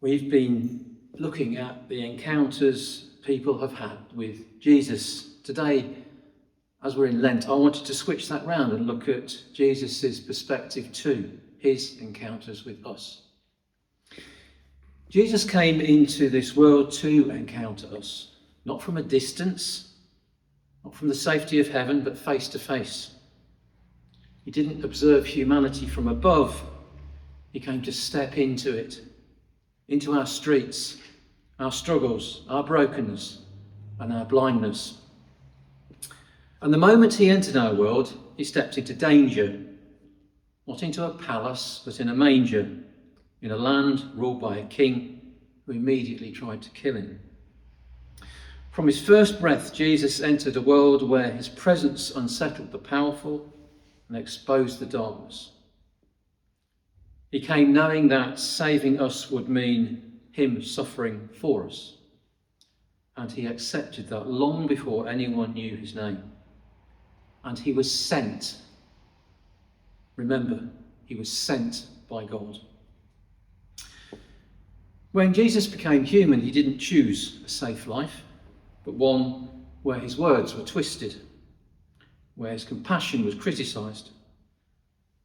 We've been looking at the encounters people have had with Jesus. Today, as we're in Lent, I wanted to switch that round and look at Jesus' perspective too, his encounters with us. Jesus came into this world to encounter us, not from a distance, not from the safety of heaven, but face to face. He didn't observe humanity from above. He came to step into it, into our streets, our struggles, our brokenness, and our blindness. And the moment he entered our world, he stepped into danger, not into a palace, but in a manger, in a land ruled by a king who immediately tried to kill him. From his first breath, Jesus entered a world where his presence unsettled the powerful and exposed the darkness. He came knowing that saving us would mean him suffering for us. And he accepted that long before anyone knew his name. And he was sent. Remember, he was sent by God. When Jesus became human, he didn't choose a safe life, but one where his words were twisted, where his compassion was criticised,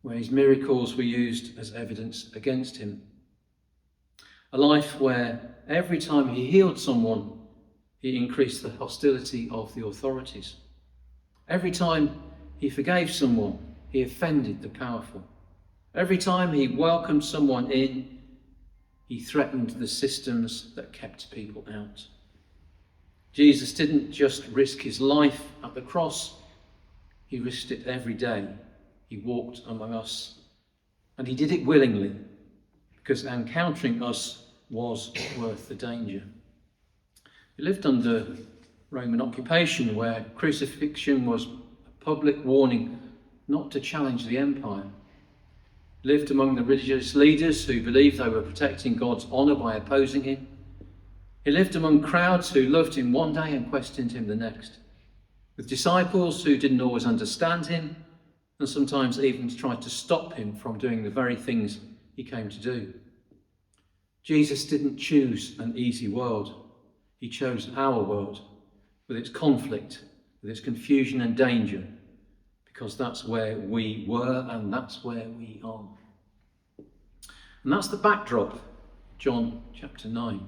where his miracles were used as evidence against him. A life where every time he healed someone, he increased the hostility of the authorities. Every time he forgave someone, he offended the powerful. Every time he welcomed someone in, he threatened the systems that kept people out. Jesus didn't just risk his life at the cross, he risked it every day. He walked among us, and he did it willingly, because encountering us was worth the danger. He lived under Roman occupation, where crucifixion was a public warning not to challenge the empire. He lived among the religious leaders who believed they were protecting God's honour by opposing him. He lived among crowds who loved him one day and questioned him the next, with disciples who didn't always understand him, and sometimes even tried to stop him from doing the very things he came to do. Jesus didn't choose an easy world. He chose our world, with its conflict, with its confusion and danger, because that's where we were and that's where we are. And that's the backdrop, John chapter 9.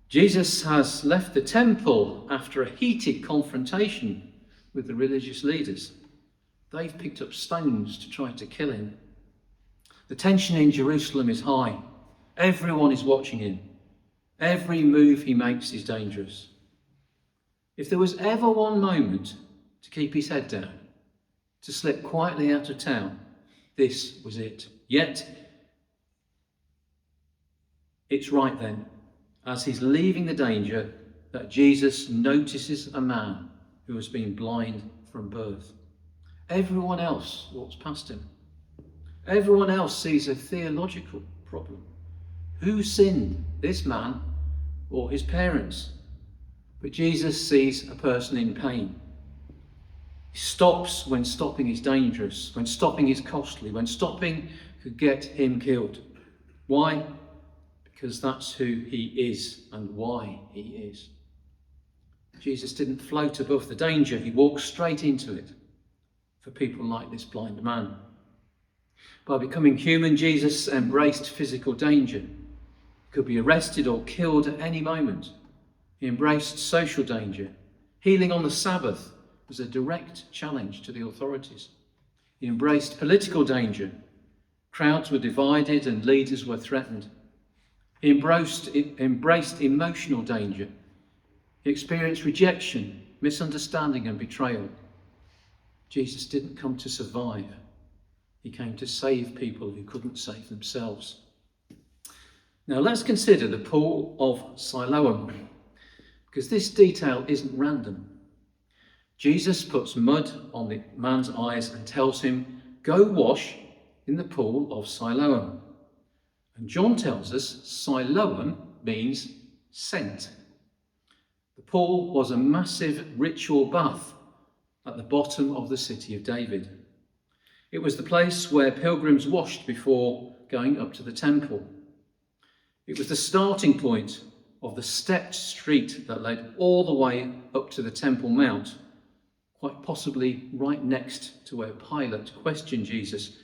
Jesus has left the temple after a heated confrontation with the religious leaders. They've picked up stones to try to kill him. The tension in Jerusalem is high. Everyone is watching him. Every move he makes is dangerous. If there was ever one moment to keep his head down, to slip quietly out of town, this was it. Yet, it's right then, as he's leaving the danger, that Jesus notices a man who has been blind from birth. Everyone else walks past him. Everyone else sees a theological problem. Who sinned, this man or his parents? But Jesus sees a person in pain. He stops when stopping is dangerous, when stopping is costly, when stopping could get him killed. Why? Because that's who he is and why he is. Jesus didn't float above the danger, he walked straight into it for people like this blind man. By becoming human, Jesus embraced physical danger. He could be arrested or killed at any moment. He embraced social danger. Healing on the Sabbath was a direct challenge to the authorities. He embraced political danger. Crowds were divided and leaders were threatened. He embraced emotional danger. He experienced rejection, misunderstanding and betrayal. Jesus didn't come to survive. He came to save people who couldn't save themselves. Now let's consider the pool of Siloam, because this detail isn't random. Jesus puts mud on the man's eyes and tells him, "Go wash in the pool of Siloam." And John tells us Siloam means sent. The pool was a massive ritual bath at the bottom of the city of David. It was the place where pilgrims washed before going up to the temple. It was the starting point of the stepped street that led all the way up to the Temple Mount, quite possibly right next to where Pilate questioned Jesus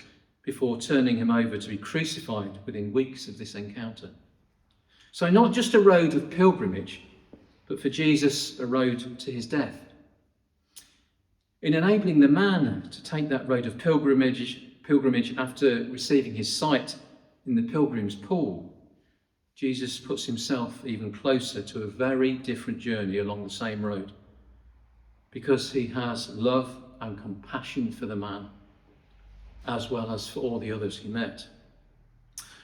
before turning him over to be crucified within weeks of this encounter. So not just a road of pilgrimage, but for Jesus, a road to his death. In enabling the man to take that road of pilgrimage after receiving his sight in the pilgrim's pool, Jesus puts himself even closer to a very different journey along the same road, because he has love and compassion for the man, as well as for all the others he met.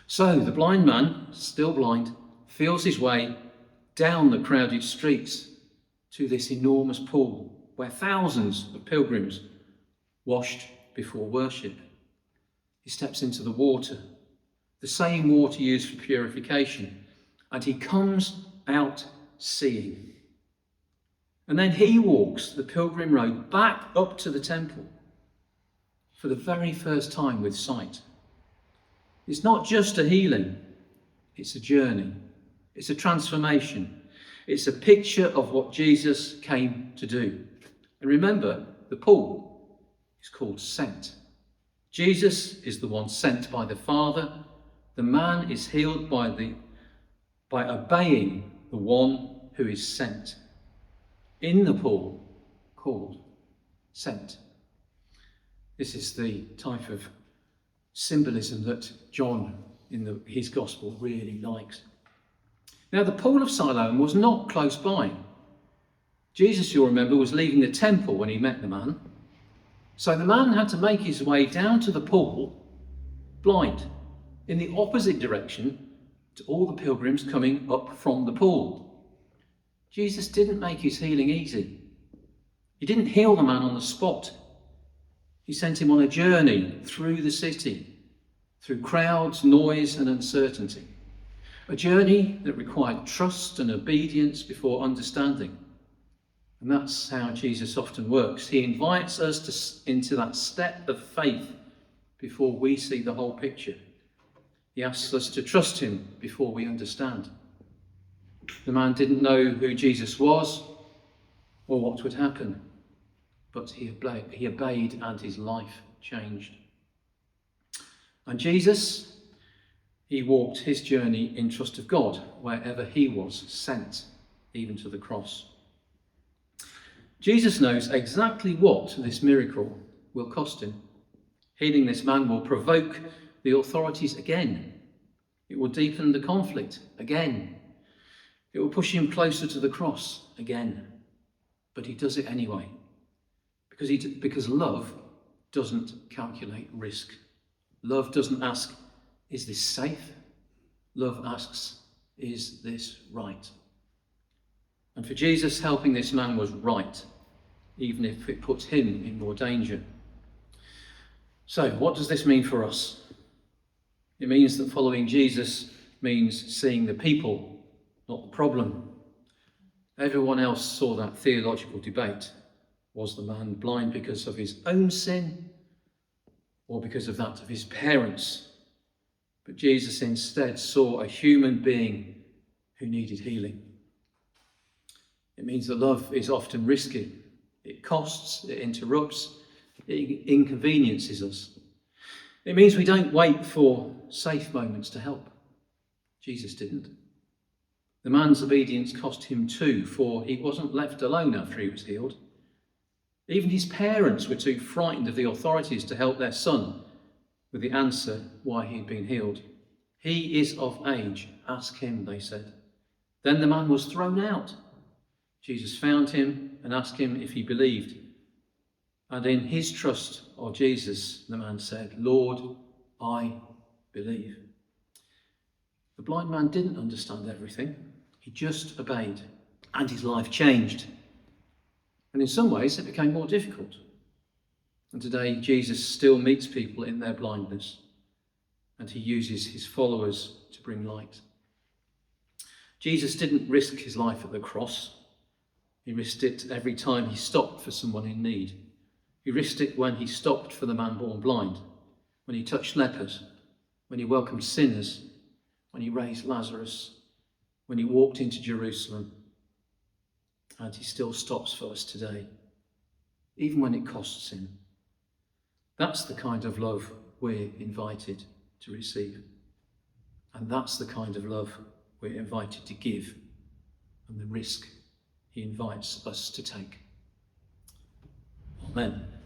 So the blind man, still blind, feels his way down the crowded streets to this enormous pool where thousands of pilgrims washed before worship. He steps into the water, the same water used for purification, and he comes out seeing. And then he walks the pilgrim road back up to the temple for the very first time with sight. It's not just a healing, it's a journey, it's a transformation, it's a picture of what Jesus came to do. And remember, the pool is called sent. Jesus is the one sent by the Father. The man is healed by obeying the one who is sent. In the pool called sent. This is the type of symbolism that John in his gospel really likes. Now, the pool of Siloam was not close by. Jesus, you'll remember, was leaving the temple when he met the man. So the man had to make his way down to the pool, blind, in the opposite direction to all the pilgrims coming up from the pool. Jesus didn't make his healing easy. He didn't heal the man on the spot. He sent him on a journey through the city, through crowds, noise and uncertainty. A journey that required trust and obedience before understanding. And that's how Jesus often works. He invites us into that step of faith before we see the whole picture. He asks us to trust him before we understand. The man didn't know who Jesus was or what would happen, but he obeyed and his life changed. And Jesus, he walked his journey in trust of God wherever he was sent, even to the cross. Jesus knows exactly what this miracle will cost him. Healing this man will provoke the authorities again. It will deepen the conflict again. It will push him closer to the cross again. But he does it anyway. Because love doesn't calculate risk. Love doesn't ask, is this safe? Love asks, is this right? And for Jesus, helping this man was right, even if it puts him in more danger. So, what does this mean for us? It means that following Jesus means seeing the people, not the problem. Everyone else saw that theological debate. Was the man blind because of his own sin or because of that of his parents? But Jesus instead saw a human being who needed healing. It means that love is often risky. It costs, it interrupts, it inconveniences us. It means we don't wait for safe moments to help. Jesus didn't. The man's obedience cost him too, for he wasn't left alone after he was healed. Even his parents were too frightened of the authorities to help their son with the answer why he'd been healed. He is of age, ask him, they said. Then the man was thrown out. Jesus found him and asked him if he believed. And in his trust of Jesus, the man said, Lord, I believe. The blind man didn't understand everything. He just obeyed, and his life changed. And in some ways, it became more difficult. And today, Jesus still meets people in their blindness, and he uses his followers to bring light. Jesus didn't risk his life at the cross. He risked it every time he stopped for someone in need. He risked it when he stopped for the man born blind, when he touched lepers, when he welcomed sinners, when he raised Lazarus, when he walked into Jerusalem, and he still stops for us today, even when it costs him. That's the kind of love we're invited to receive. And that's the kind of love we're invited to give, and the risk he invites us to take. Amen.